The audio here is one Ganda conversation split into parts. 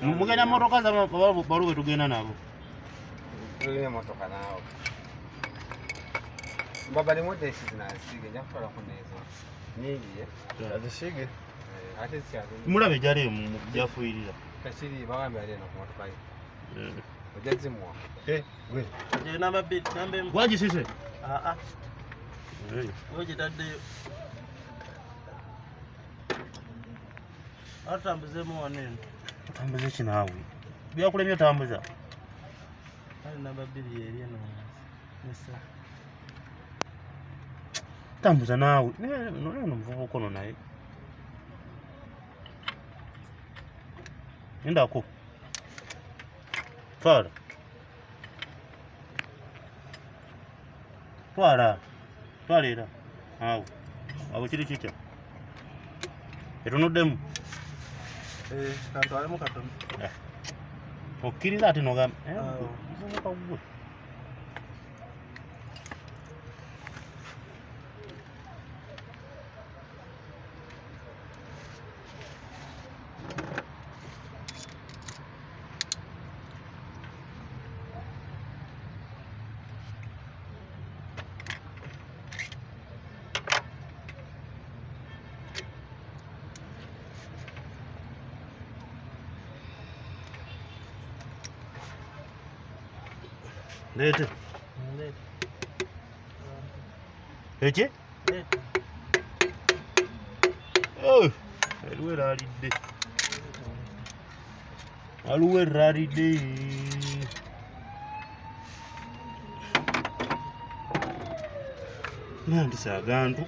Mugenda motoka za baluwe tugenda nabo. Tulina motoka nao. Baba ni moja hizi zinasige nyafuta kunezo. Nyingi azisige. Ate siya. Mulabe jale mu jafuirira. Kasiri bagambe ali na motoka yi. Ojazi mwa. We. Je namba bit nambe Waji sise. Oje tadde. Atambuze mu wanene. Tambuze kinawe. Byakulemye tambuza. Ali namba 2 eri eno. Nesa. Tambuza nawe. No mvubuko no naye. Ndako. Twala. Twalira. Awo kiri kicha. Etunuddemu. Kantu ali mu katono. Okkiriza ati nogamba. Mvubuka gwe. Lete. Eche? Lete. Aluwe raride. Nandisa agantu.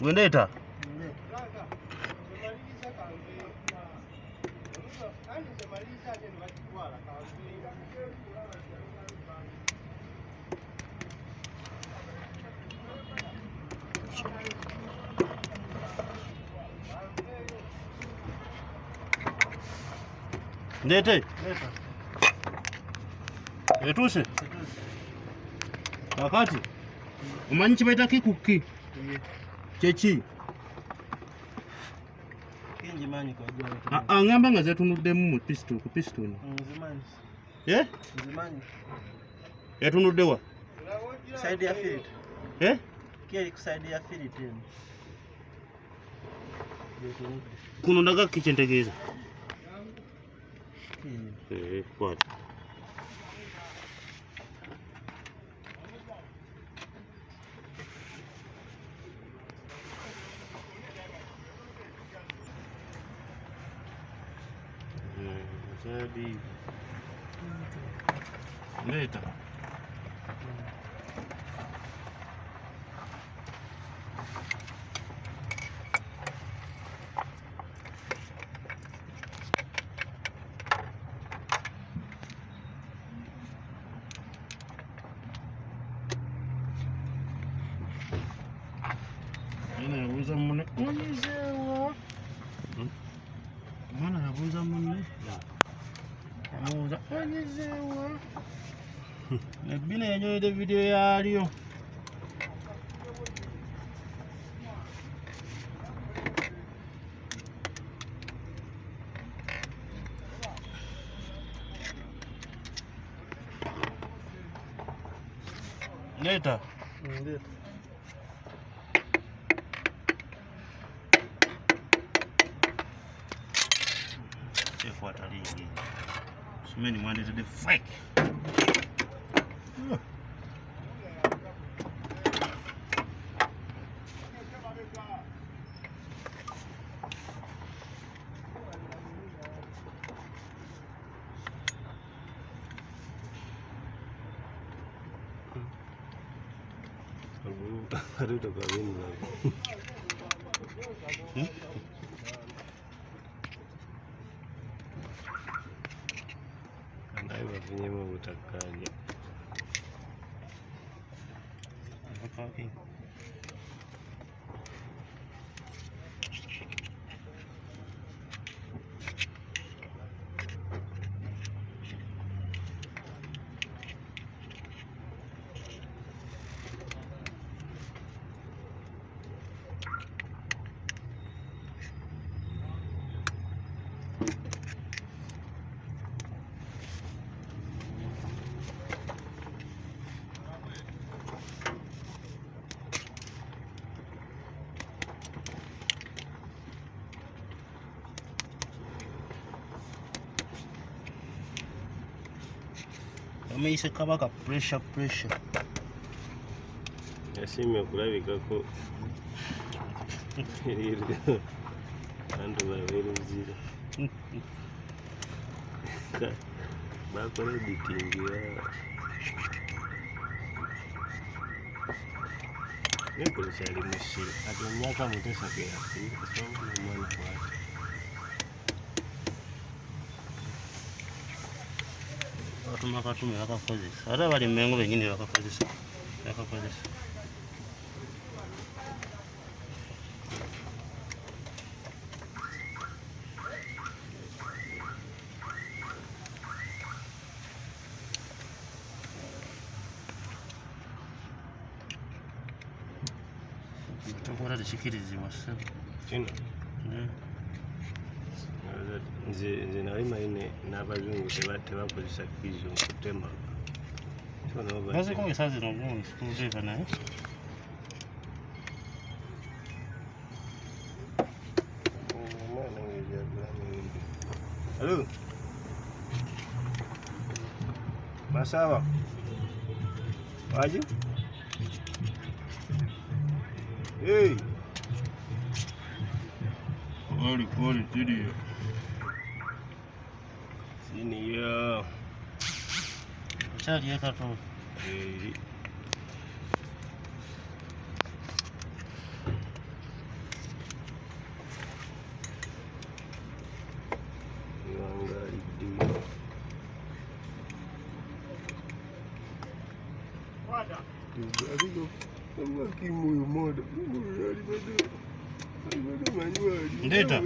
Wendeta? Ndete? Etuse? Kakati? Omanyi kibaita kikuki? Chechi? Kinji manyi kwa jua. Angamba nga zetunuddemu mu pistol ku pistol. Nzimanyi. Nzimanyi. Yatunudde wa? Side ya field. Kiri ku side ya field eno. Kuno ndaga kichentegeeza. Kwati. Jadi leta. Ini yabuza mune. Onizewa. Mana yabuza mune? Yabuza onizewa. Nebine yanyoyede video yalyo. Leta. Leta. Efuata lingi. Sumeni mwandetede fake. katoto kabini bako. Andai bafinyemo butakaje. Okay. Ameise kabaka pressure. Yasimye kulabikako. Eriro. Bantu baberuzira. Bakora editing ya. Nekoresha ali mushira. Ati myaka mutesa ke yafi. Songa na mwana wake. Makatumi bakakozesa ate bali mmengo benyini bakakozesa tokola tekikirizibwa ssebo kino nze nali maine n'abazungu tebakozesa kizo nkutema bazikozesa zino bulungi sikuludeeva naye Halo Masawa waje hey Poli studio sini ya chali yakato Ndeta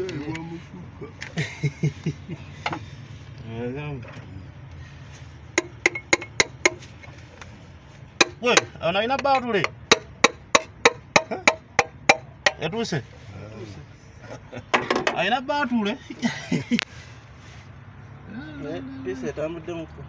we ana ina batule yatuse aina batule Pise tamudde muko.